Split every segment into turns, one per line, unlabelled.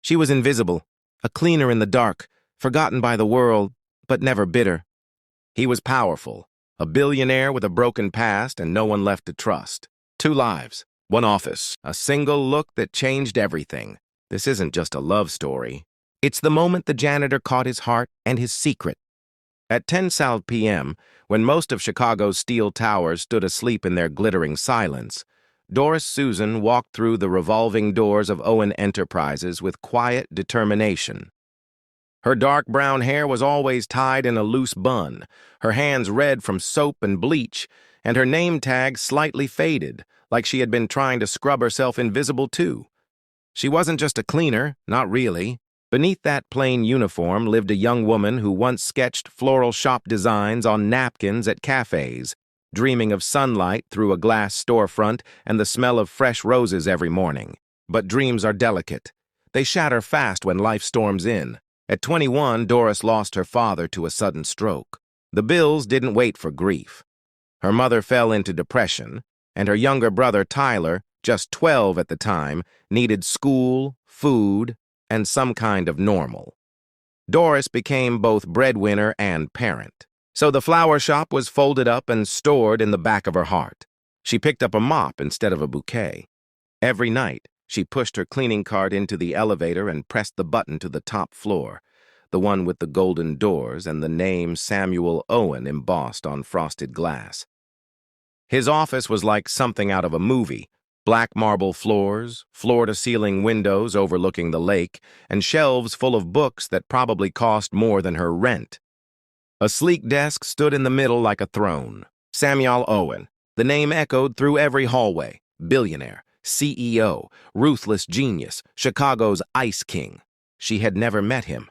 She was invisible, a cleaner in the dark, forgotten by the world, but never bitter. He was powerful, a billionaire with a broken past and no one left to trust. 2 lives, 1 office, a single look that changed everything. This isn't just a love story. It's the moment the janitor caught his heart and his secret. At 10 South p.m., when most of Chicago's steel towers stood asleep in their glittering silence, Doris Susan walked through the revolving doors of Owen Enterprises with quiet determination. Her dark brown hair was always tied in a loose bun, her hands red from soap and bleach, and her name tag slightly faded, like she had been trying to scrub herself invisible too. She wasn't just a cleaner, not really. Beneath that plain uniform lived a young woman who once sketched floral shop designs on napkins at cafes, dreaming of sunlight through a glass storefront and the smell of fresh roses every morning. But dreams are delicate. They shatter fast when life storms in. At 21, Doris lost her father to a sudden stroke. The bills didn't wait for grief. Her mother fell into depression, and her younger brother, Tyler, just 12 at the time, needed school, food, and some kind of normal. Doris became both breadwinner and parent. So the flower shop was folded up and stored in the back of her heart. She picked up a mop instead of a bouquet. Every night, she pushed her cleaning cart into the elevator and pressed the button to the top floor, the one with the golden doors and the name Samuel Owen embossed on frosted glass. His office was like something out of a movie. Black marble floors, floor-to-ceiling windows overlooking the lake, and shelves full of books that probably cost more than her rent. A sleek desk stood in the middle like a throne. Samuel Owen. The name echoed through every hallway. Billionaire, CEO, ruthless genius, Chicago's Ice King. She had never met him.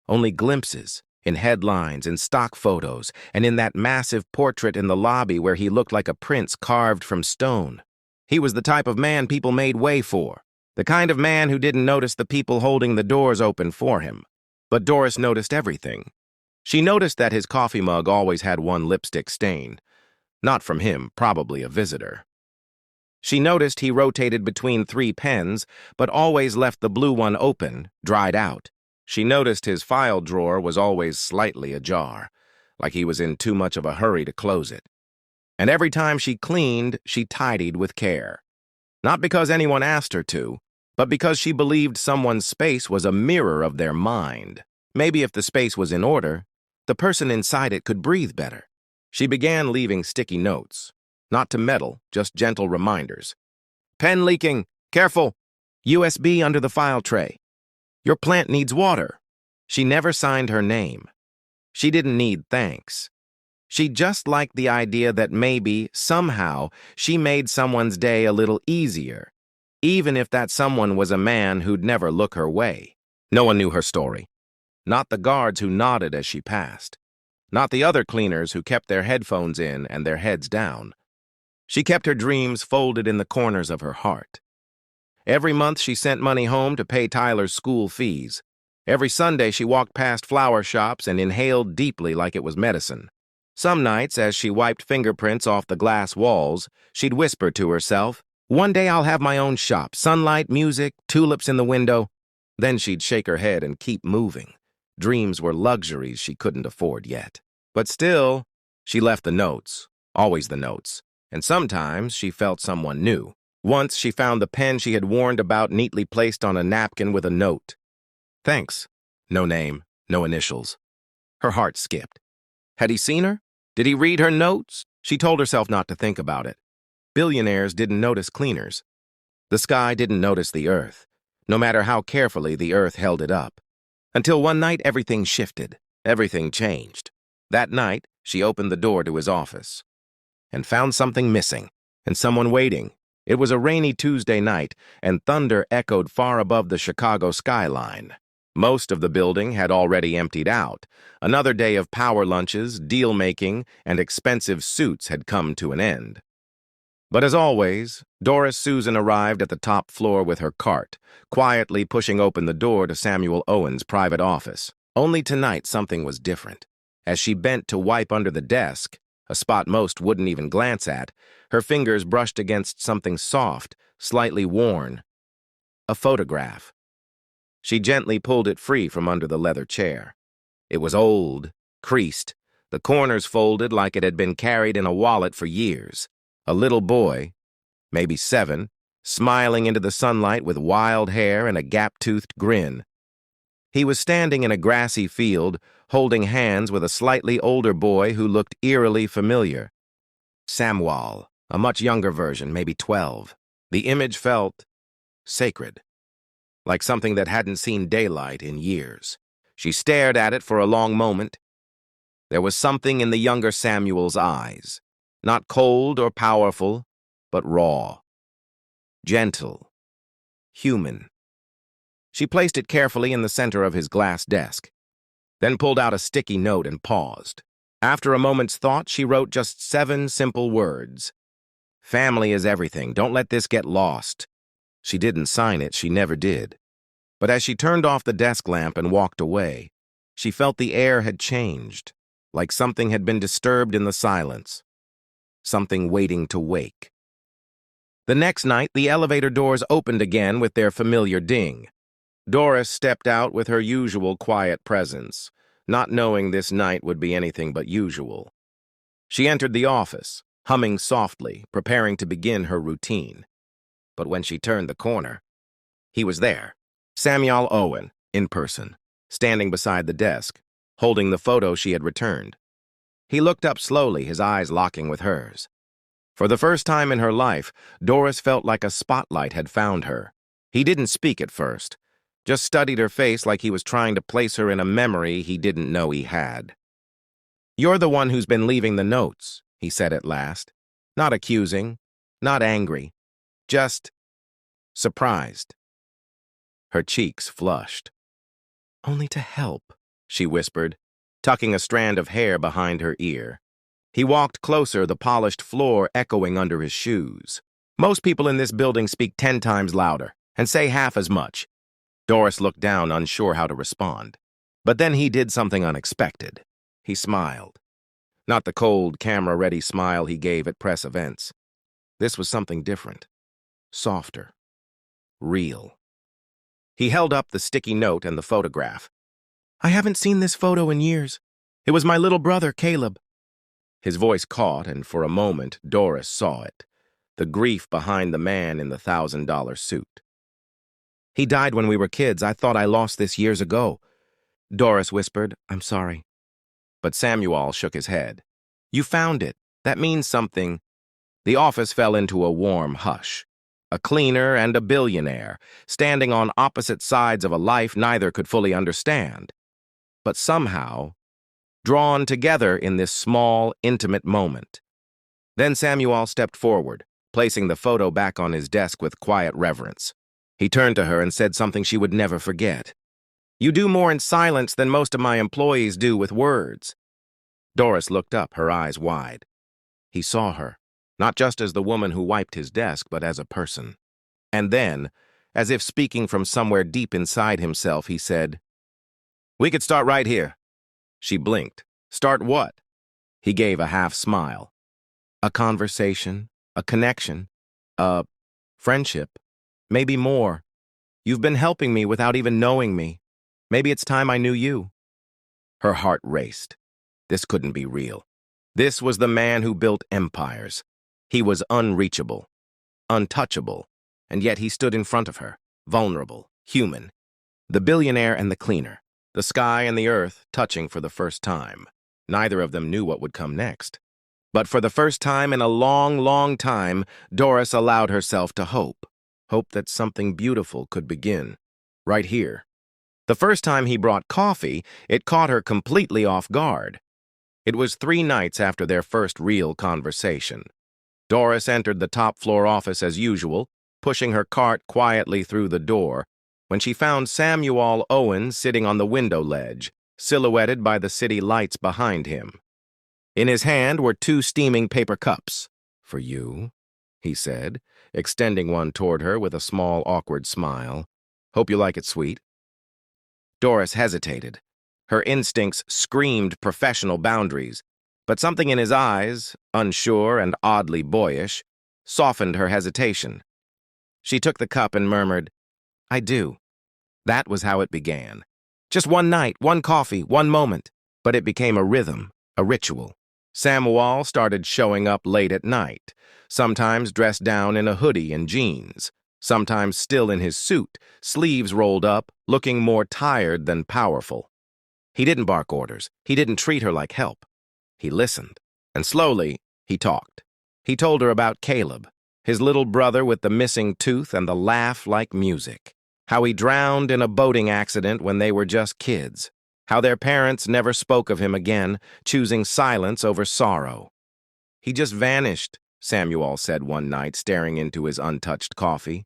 Only glimpses, in headlines, in stock photos, and in that massive portrait in the lobby where he looked like a prince carved from stone. He was the type of man people made way for, the kind of man who didn't notice the people holding the doors open for him. But Doris noticed everything. She noticed that his coffee mug always had one lipstick stain. Not from him, probably a visitor. She noticed he rotated between 3 pens, but always left the blue one open, dried out. She noticed his file drawer was always slightly ajar, like he was in too much of a hurry to close it. And every time she cleaned, she tidied with care. Not because anyone asked her to, but because she believed someone's space was a mirror of their mind. Maybe if the space was in order, the person inside it could breathe better. She began leaving sticky notes. Not to meddle, just gentle reminders. Pen leaking. Careful. USB under the file tray. Your plant needs water. She never signed her name. She didn't need thanks. She just liked the idea that maybe, somehow, she made someone's day a little easier, even if that someone was a man who'd never look her way. No one knew her story. Not the guards who nodded as she passed. Not the other cleaners who kept their headphones in and their heads down. She kept her dreams folded in the corners of her heart. Every month she sent money home to pay Tyler's school fees. Every Sunday she walked past flower shops and inhaled deeply like it was medicine. Some nights, as she wiped fingerprints off the glass walls, she'd whisper to herself, "One day I'll have my own shop, sunlight, music, tulips in the window." Then she'd shake her head and keep moving. Dreams were luxuries she couldn't afford yet. But still, she left the notes, always the notes, and sometimes she felt someone new. Once she found the pen she had warned about neatly placed on a napkin with a note. Thanks. No name, no initials. Her heart skipped. Had he seen her? Did he read her notes? She told herself not to think about it. Billionaires didn't notice cleaners. The sky didn't notice the earth, no matter how carefully the earth held it up. Until one night everything shifted, everything changed. That night, she opened the door to his office and found something missing and someone waiting. It was a rainy Tuesday night, and thunder echoed far above the Chicago skyline. Most of the building had already emptied out. Another day of power lunches, deal-making, and expensive suits had come to an end. But as always, Doris Susan arrived at the top floor with her cart, quietly pushing open the door to Samuel Owen's private office. Only tonight something was different. As she bent to wipe under the desk, a spot most wouldn't even glance at, her fingers brushed against something soft, slightly worn. A photograph. She gently pulled it free from under the leather chair. It was old, creased, the corners folded like it had been carried in a wallet for years. A little boy, maybe 7, smiling into the sunlight with wild hair and a gap-toothed grin. He was standing in a grassy field, holding hands with a slightly older boy who looked eerily familiar. Samuel, a much younger version, maybe 12. The image felt sacred, like something that hadn't seen daylight in years. She stared at it for a long moment. There was something in the younger Samuel's eyes, not cold or powerful, but raw, gentle, human. She placed it carefully in the center of his glass desk, then pulled out a sticky note and paused. After a moment's thought, she wrote just 7 simple words. "Family is everything. Don't let this get lost." She didn't sign it, she never did. But as she turned off the desk lamp and walked away, she felt the air had changed, like something had been disturbed in the silence, something waiting to wake. The next night, the elevator doors opened again with their familiar ding. Doris stepped out with her usual quiet presence, not knowing this night would be anything but usual. She entered the office, humming softly, preparing to begin her routine. But when she turned the corner, he was there. Samuel Owen, in person, standing beside the desk, holding the photo she had returned. He looked up slowly, his eyes locking with hers. For the first time in her life, Doris felt like a spotlight had found her. He didn't speak at first, just studied her face like he was trying to place her in a memory he didn't know he had. "You're the one who's been leaving the notes," he said at last. Not accusing, not angry, just surprised. Her cheeks flushed. "Only to help," she whispered, tucking a strand of hair behind her ear. He walked closer, the polished floor echoing under his shoes. "Most people in this building speak 10 times louder and say half as much." Doris looked down, unsure how to respond. But then he did something unexpected. He smiled. Not the cold, camera-ready smile he gave at press events. This was something different, softer, real. He held up the sticky note and the photograph. "I haven't seen this photo in years. It was my little brother, Caleb." His voice caught, and for a moment, Doris saw it, the grief behind the man in the $1,000 suit. "He died when we were kids. I thought I lost this years ago." Doris whispered, "I'm sorry." But Samuel shook his head. "You found it. That means something." The office fell into a warm hush. A cleaner and a billionaire, standing on opposite sides of a life neither could fully understand, but somehow drawn together in this small, intimate moment. Then Samuel stepped forward, placing the photo back on his desk with quiet reverence. He turned to her and said something she would never forget. "You do more in silence than most of my employees do with words." Doris looked up, her eyes wide. He saw her, not just as the woman who wiped his desk, but as a person. And then, as if speaking from somewhere deep inside himself, he said, "We could start right here." She blinked. "Start what?" He gave a half smile. "A conversation, a connection, a friendship, maybe more. You've been helping me without even knowing me. Maybe it's time I knew you." Her heart raced. This couldn't be real. This was the man who built empires. He was unreachable, untouchable, and yet he stood in front of her, vulnerable, human. The billionaire and the cleaner, the sky and the earth touching for the first time. Neither of them knew what would come next. But for the first time in a long, long time, Doris allowed herself to hope. Hope that something beautiful could begin, right here. The first time he brought coffee, it caught her completely off guard. It was 3 nights after their first real conversation. Doris entered the top-floor office as usual, pushing her cart quietly through the door, when she found Samuel Owen sitting on the window ledge, silhouetted by the city lights behind him. In his hand were 2 steaming paper cups. "For you," he said, extending one toward her with a small, awkward smile. "Hope you like it sweet." Doris hesitated. Her instincts screamed professional boundaries, but something in his eyes, unsure and oddly boyish, softened her hesitation. She took the cup and murmured, "I do." That was how it began. Just one night, one coffee, one moment. But it became a rhythm, a ritual. Samuel started showing up late at night, sometimes dressed down in a hoodie and jeans, sometimes still in his suit, sleeves rolled up, looking more tired than powerful. He didn't bark orders. He didn't treat her like help. He listened, and slowly, he talked. He told her about Caleb, his little brother with the missing tooth and the laugh like music. How he drowned in a boating accident when they were just kids. How their parents never spoke of him again, choosing silence over sorrow. He just vanished, Samuel said one night, staring into his untouched coffee.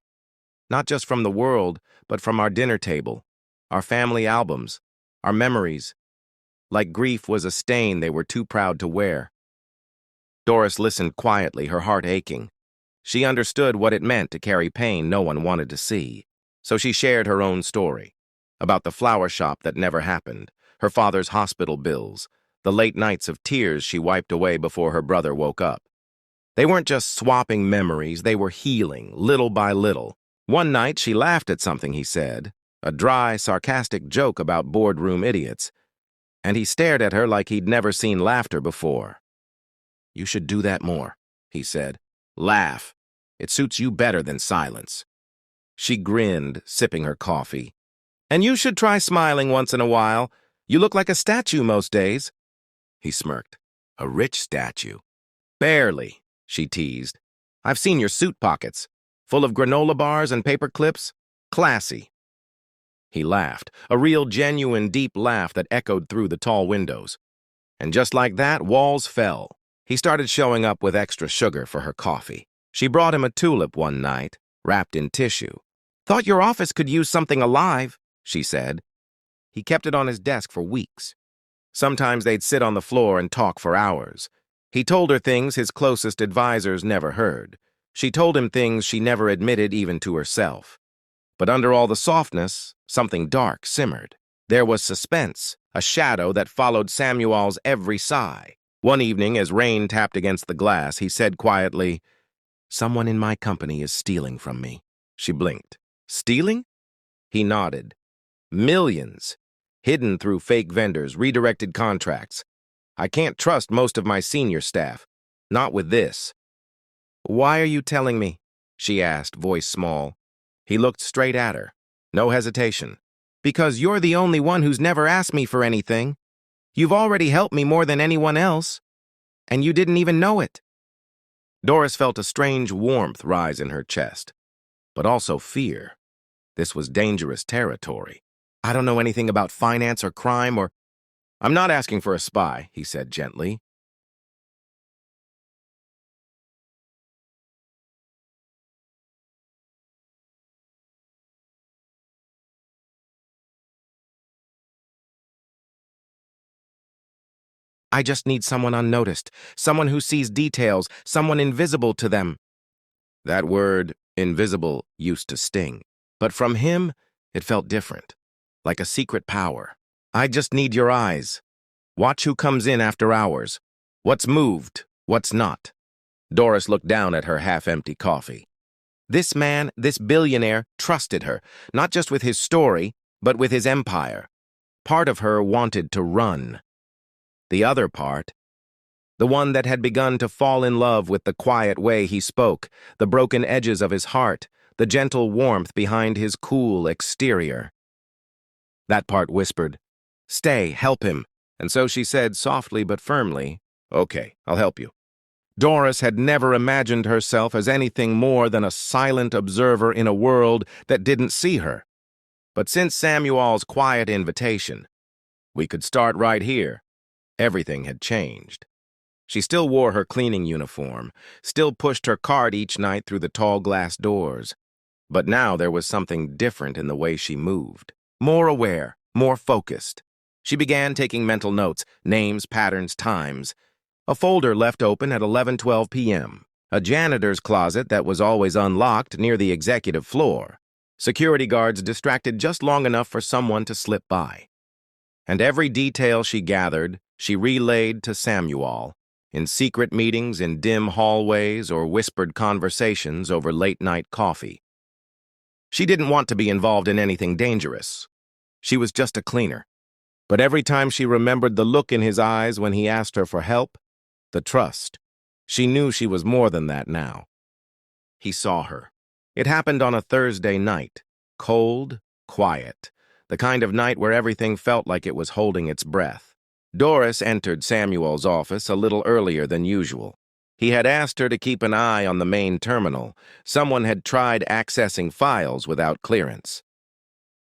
Not just from the world, but from our dinner table, our family albums, our memories. Like grief was a stain they were too proud to wear. Doris listened quietly, her heart aching. She understood what it meant to carry pain no one wanted to see. So she shared her own story, about the flower shop that never happened, her father's hospital bills, the late nights of tears she wiped away before her brother woke up. They weren't just swapping memories, they were healing, little by little. One night she laughed at something he said, a dry, sarcastic joke about boardroom idiots, and he stared at her like he'd never seen laughter before. "You should do that more," he said. "Laugh. It suits you better than silence." She grinned, sipping her coffee. "And you should try smiling once in a while. You look like a statue most days." He smirked. "A rich statue." "Barely," she teased. "I've seen your suit pockets, full of granola bars and paper clips. Classy." He laughed, a real, genuine, deep laugh that echoed through the tall windows. And just like that, walls fell. He started showing up with extra sugar for her coffee. She brought him a tulip one night, wrapped in tissue. "Thought your office could use something alive," she said. He kept it on his desk for weeks. Sometimes they'd sit on the floor and talk for hours. He told her things his closest advisors never heard. She told him things she never admitted even to herself. But under all the softness, something dark simmered. There was suspense, a shadow that followed Samuel's every sigh. One evening, as rain tapped against the glass, he said quietly, "Someone in my company is stealing from me." She blinked. "Stealing?" He nodded. "Millions. Hidden through fake vendors, redirected contracts. I can't trust most of my senior staff. Not with this." "Why are you telling me?" she asked, voice small. He looked straight at her. No hesitation. "Because you're the only one who's never asked me for anything. You've already helped me more than anyone else. And you didn't even know it." Doris felt a strange warmth rise in her chest, but also fear. This was dangerous territory. "I don't know anything about finance or crime or—" "I'm not asking for a spy," he said gently. "I just need someone unnoticed, someone who sees details, someone invisible to them." That word, invisible, used to sting. But from him, it felt different, like a secret power. "I just need your eyes. Watch who comes in after hours. What's moved, what's not." Doris looked down at her half-empty coffee. This man, this billionaire, trusted her, not just with his story, but with his empire. Part of her wanted to run. The other part, the one that had begun to fall in love with the quiet way he spoke, the broken edges of his heart, the gentle warmth behind his cool exterior. That part whispered, "Stay, help him." And so she said softly but firmly, "Okay, I'll help you." Doris had never imagined herself as anything more than a silent observer in a world that didn't see her. But since Samuel's quiet invitation, "We could start right here," everything had changed. She still wore her cleaning uniform, still pushed her cart each night through the tall glass doors. But now there was something different in the way she moved. More aware, more focused. She began taking mental notes, names, patterns, times. A folder left open at 11:12 p.m. A janitor's closet that was always unlocked near the executive floor. Security guards distracted just long enough for someone to slip by. And every detail she gathered, she relayed to Samuel, in secret meetings in dim hallways or whispered conversations over late-night coffee. She didn't want to be involved in anything dangerous. She was just a cleaner. But every time she remembered the look in his eyes when he asked her for help, the trust, she knew she was more than that now. He saw her. It happened on a Thursday night, cold, quiet, the kind of night where everything felt like it was holding its breath. Doris entered Samuel's office a little earlier than usual. He had asked her to keep an eye on the main terminal. Someone had tried accessing files without clearance.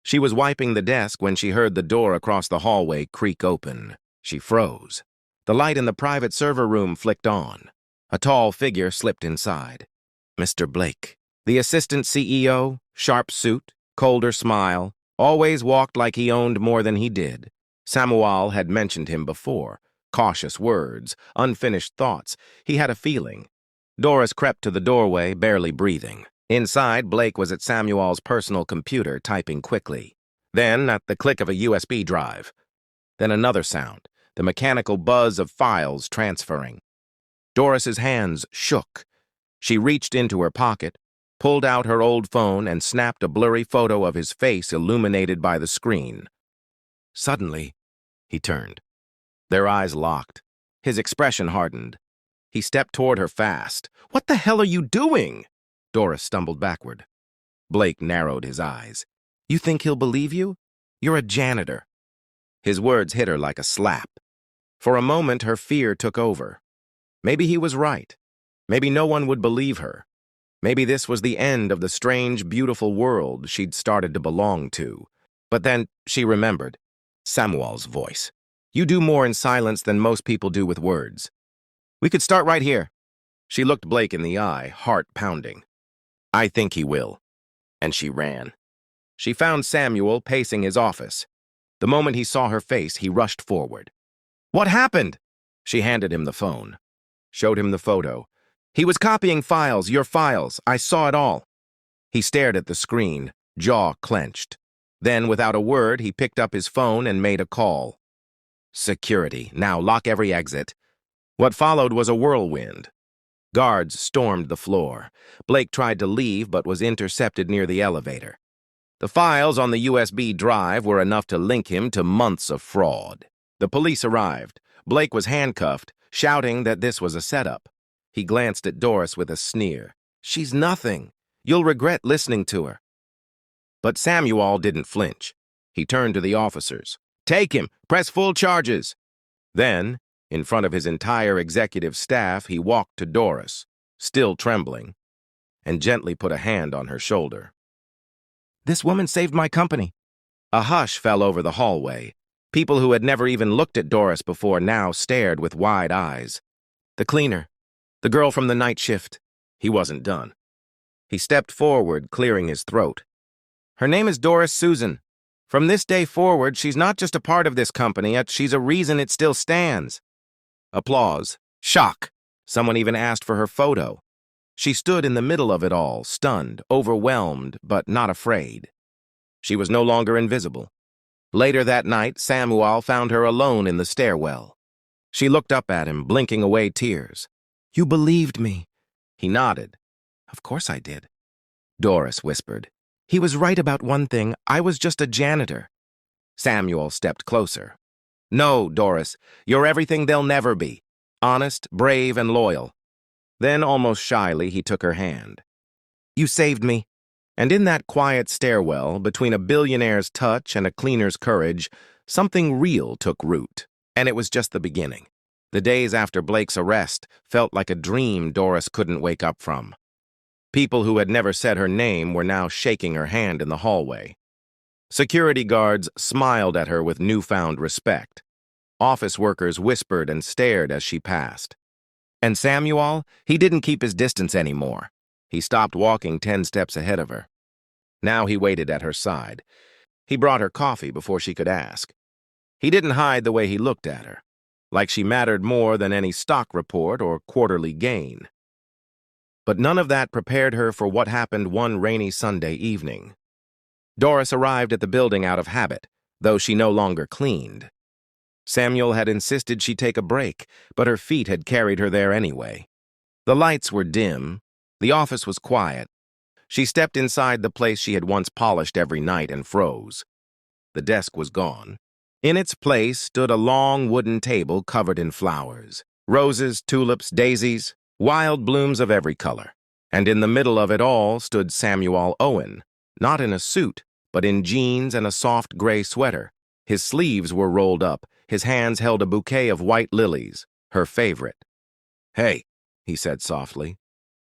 She was wiping the desk when she heard the door across the hallway creak open. She froze. The light in the private server room flicked on. A tall figure slipped inside. Mr. Blake. The assistant CEO, sharp suit, colder smile, always walked like he owned more than he did. Samuel had mentioned him before. Cautious words, unfinished thoughts. He had a feeling. Doris crept to the doorway, barely breathing. Inside, Blake was at Samuel's personal computer, typing quickly. Then, at the click of a USB drive. Then another sound, the mechanical buzz of files transferring. Doris's hands shook. She reached into her pocket, pulled out her old phone, and snapped a blurry photo of his face illuminated by the screen. Suddenly, he turned. Their eyes locked. His expression hardened. He stepped toward her fast. "What the hell are you doing?" Doris stumbled backward. Blake narrowed his eyes. "You think he'll believe you? You're a janitor." His words hit her like a slap. For a moment, her fear took over. Maybe he was right. Maybe no one would believe her. Maybe this was the end of the strange, beautiful world she'd started to belong to. But then she remembered Samuel's voice. "You do more in silence than most people do with words. We could start right here." She looked Blake in the eye, heart pounding. "I think he will." And she ran. She found Samuel pacing his office. The moment he saw her face, he rushed forward. "What happened?" She handed him the phone. Showed him the photo. "He was copying files, your files. I saw it all." He stared at the screen, jaw clenched. Then, without a word, he picked up his phone and made a call. "Security. Now lock every exit." What followed was a whirlwind. Guards stormed the floor. Blake tried to leave but was intercepted near the elevator. The files on the USB drive were enough to link him to months of fraud. The police arrived. Blake was handcuffed, shouting that this was a setup. He glanced at Doris with a sneer. "She's nothing. You'll regret listening to her." But Samuel didn't flinch. He turned to the officers. "Take him! Press full charges!" Then, in front of his entire executive staff, he walked to Doris, still trembling, and gently put a hand on her shoulder. "This woman saved my company." A hush fell over the hallway. People who had never even looked at Doris before now stared with wide eyes. The cleaner, the girl from the night shift. He wasn't done. He stepped forward, clearing his throat. "Her name is Doris Susan. From this day forward, she's not just a part of this company, she's a reason it still stands." Applause. Shock. Someone even asked for her photo. She stood in the middle of it all, stunned, overwhelmed, but not afraid. She was no longer invisible. Later that night, Samuel found her alone in the stairwell. She looked up at him, blinking away tears. "You believed me." He nodded. "Of course I did." Doris whispered. "He was right about one thing. I was just a janitor." Samuel stepped closer. "No, Doris, you're everything they'll never be. Honest, brave, and loyal." Then, almost shyly, he took her hand. "You saved me." And in that quiet stairwell, between a billionaire's touch and a cleaner's courage, something real took root. And it was just the beginning. The days after Blake's arrest felt like a dream Doris couldn't wake up from. People who had never said her name were now shaking her hand in the hallway. Security guards smiled at her with newfound respect. Office workers whispered and stared as she passed. And Samuel, he didn't keep his distance anymore. He stopped walking 10 steps ahead of her. Now he waited at her side. He brought her coffee before she could ask. He didn't hide the way he looked at her, like she mattered more than any stock report or quarterly gain. But none of that prepared her for what happened one rainy Sunday evening. Doris arrived at the building out of habit, though she no longer cleaned. Samuel had insisted she take a break, but her feet had carried her there anyway. The lights were dim. The office was quiet. She stepped inside the place she had once polished every night and froze. The desk was gone. In its place stood a long wooden table covered in flowers. Roses, tulips, daisies, wild blooms of every color. And in the middle of it all stood Samuel Owen, not in a suit, but in jeans and a soft gray sweater. His sleeves were rolled up. His hands held a bouquet of white lilies, her favorite. "Hey," he said softly.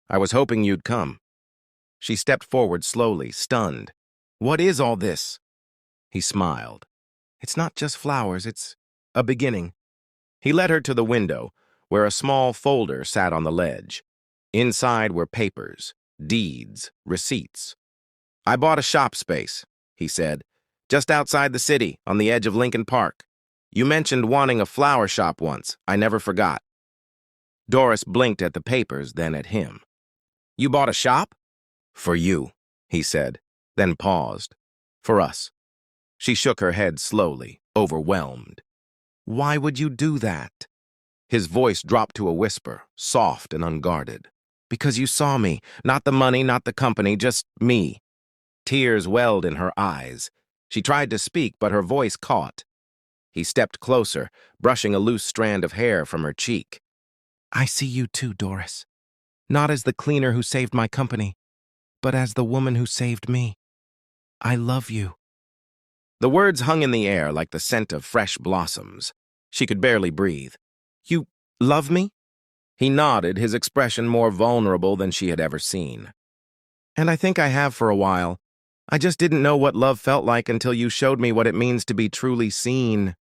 "I was hoping you'd come." She stepped forward slowly, stunned. "What is all this?" He smiled. "It's not just flowers, it's a beginning." He led her to the window, where a small folder sat on the ledge. Inside were papers, deeds, receipts. "I bought a shop space," he said, "just outside the city, on the edge of Lincoln Park. You mentioned wanting a flower shop once. I never forgot." Doris blinked at the papers, then at him. "You bought a shop?" "For you," he said, then paused. "For us." She shook her head slowly, overwhelmed. "Why would you do that?" His voice dropped to a whisper, soft and unguarded. "Because you saw me. Not the money, not the company, just me." Tears welled in her eyes. She tried to speak, but her voice caught. He stepped closer, brushing a loose strand of hair from her cheek. "I see you too, Doris. Not as the cleaner who saved my company, but as the woman who saved me. I love you." The words hung in the air like the scent of fresh blossoms. She could barely breathe. "You love me?" He nodded, his expression more vulnerable than she had ever seen. "And I think I have for a while. I just didn't know what love felt like until you showed me what it means to be truly seen."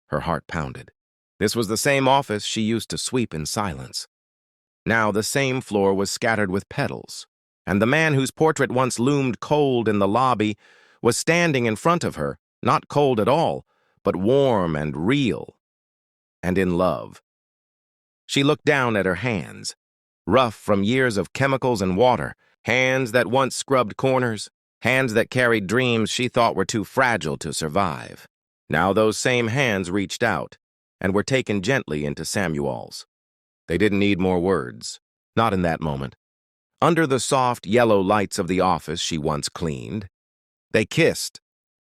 Her heart pounded. This was the same office she used to sweep in silence. Now the same floor was scattered with petals, and the man whose portrait once loomed cold in the lobby was standing in front of her, not cold at all, but warm and real, and in love. She looked down at her hands, rough from years of chemicals and water, hands that once scrubbed corners, hands that carried dreams she thought were too fragile to survive. Now those same hands reached out and were taken gently into Samuel's. They didn't need more words, not in that moment. Under the soft yellow lights of the office she once cleaned, they kissed,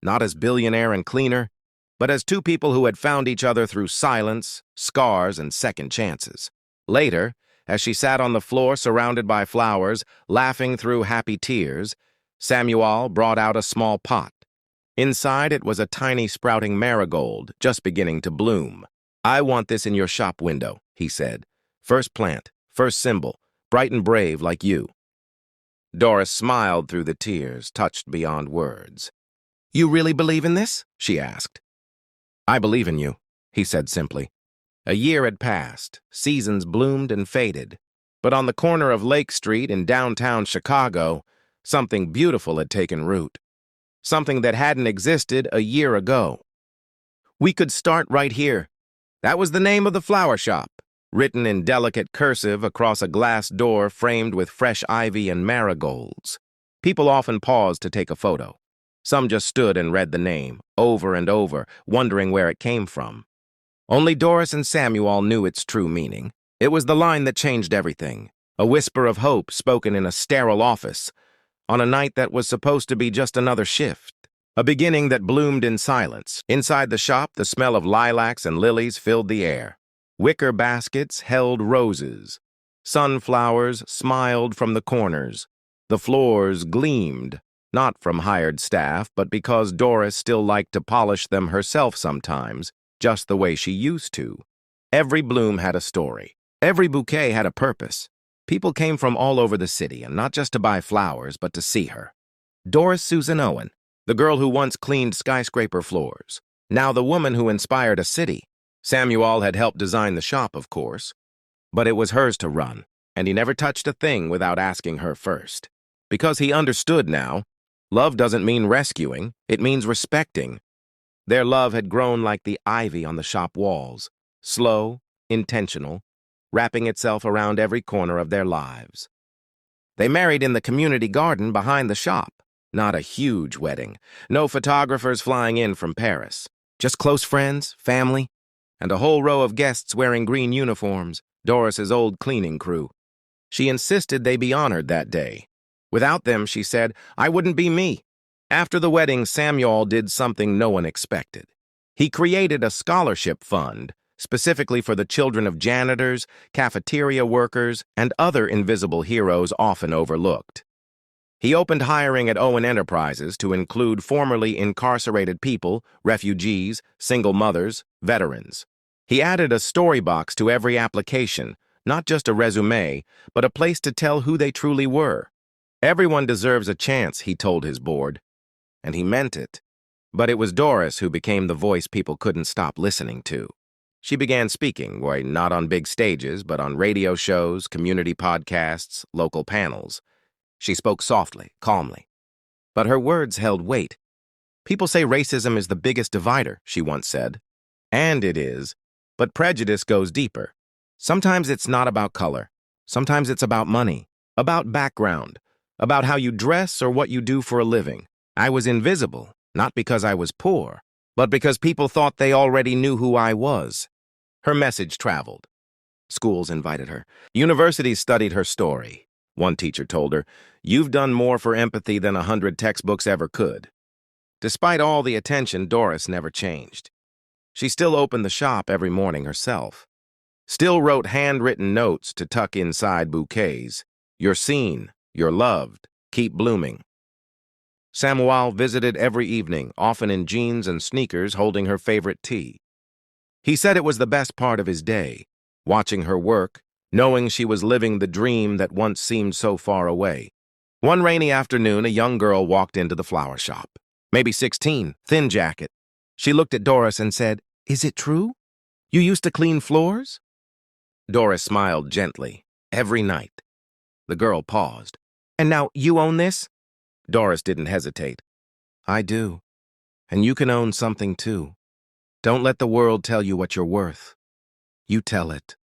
not as billionaire and cleaner, but as two people who had found each other through silence, scars, and second chances. Later, as she sat on the floor surrounded by flowers, laughing through happy tears, Samuel brought out a small pot. Inside it was a tiny sprouting marigold, just beginning to bloom. "I want this in your shop window," he said. "First plant, first symbol, bright and brave like you." Doris smiled through the tears, touched beyond words. "You really believe in this?" she asked. "I believe in you," he said simply. A year had passed, seasons bloomed and faded, but on the corner of Lake Street in downtown Chicago, something beautiful had taken root. Something that hadn't existed a year ago. "We could start right here." That was the name of the flower shop, written in delicate cursive across a glass door framed with fresh ivy and marigolds. People often paused to take a photo. Some just stood and read the name, over and over, wondering where it came from. Only Doris and Samuel knew its true meaning. It was the line that changed everything, a whisper of hope spoken in a sterile office, on a night that was supposed to be just another shift. A beginning that bloomed in silence. Inside the shop, the smell of lilacs and lilies filled the air. Wicker baskets held roses. Sunflowers smiled from the corners. The floors gleamed, not from hired staff, but because Doris still liked to polish them herself sometimes, just the way she used to. Every bloom had a story. Every bouquet had a purpose. People came from all over the city, and not just to buy flowers, but to see her. Doris Susan Owen, the girl who once cleaned skyscraper floors, now the woman who inspired a city. Samuel had helped design the shop, of course, but it was hers to run, and he never touched a thing without asking her first. Because he understood now, love doesn't mean rescuing, it means respecting. Their love had grown like the ivy on the shop walls, slow, intentional, wrapping itself around every corner of their lives. They married in the community garden behind the shop. Not a huge wedding, no photographers flying in from Paris. Just close friends, family, and a whole row of guests wearing green uniforms, Doris's old cleaning crew. She insisted they be honored that day. Without them, she said, I wouldn't be me. After the wedding, Samuel did something no one expected. He created a scholarship fund specifically for the children of janitors, cafeteria workers, and other invisible heroes often overlooked. He opened hiring at Owen Enterprises to include formerly incarcerated people, refugees, single mothers, veterans. He added a story box to every application, not just a resume, but a place to tell who they truly were. Everyone deserves a chance, he told his board. And he meant it. But it was Doris who became the voice people couldn't stop listening to. She began speaking, not on big stages, but on radio shows, community podcasts, local panels. She spoke softly, calmly. But her words held weight. People say racism is the biggest divider, she once said. And it is. But prejudice goes deeper. Sometimes it's not about color. Sometimes it's about money, about background, about how you dress or what you do for a living. I was invisible, not because I was poor, but because people thought they already knew who I was. Her message traveled. Schools invited her. Universities studied her story. One teacher told her, "You've done more for empathy than 100 textbooks ever could." Despite all the attention, Doris never changed. She still opened the shop every morning herself. Still wrote handwritten notes to tuck inside bouquets. You're seen, you're loved, keep blooming. Samuel visited every evening, often in jeans and sneakers, holding her favorite tea. He said it was the best part of his day, watching her work, knowing she was living the dream that once seemed so far away. One rainy afternoon, a young girl walked into the flower shop. Maybe 16, thin jacket. She looked at Doris and said, "Is it true? You used to clean floors?" Doris smiled gently. "Every night." The girl paused. "And now you own this?" Doris didn't hesitate. "I do. And you can own something too. Don't let the world tell you what you're worth. You tell it."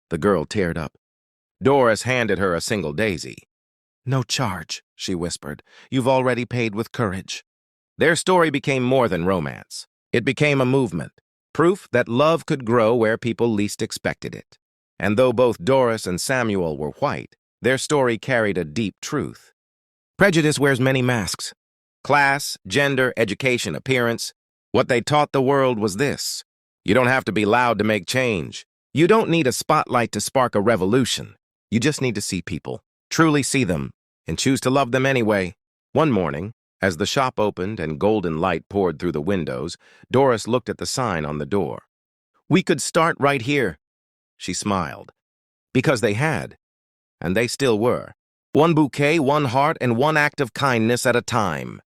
The girl teared up. Doris handed her a single daisy. "No charge," she whispered. "You've already paid with courage." Their story became more than romance. It became a movement, proof that love could grow where people least expected it. And though both Doris and Samuel were white, their story carried a deep truth. Prejudice wears many masks. Class, gender, education, appearance. What they taught the world was this: you don't have to be loud to make change. You don't need a spotlight to spark a revolution. You just need to see people, truly see them, and choose to love them anyway. One morning, as the shop opened and golden light poured through the windows, Doris looked at the sign on the door. "We could start right here." She smiled. Because they had. And they still were. One bouquet, one heart, and one act of kindness at a time.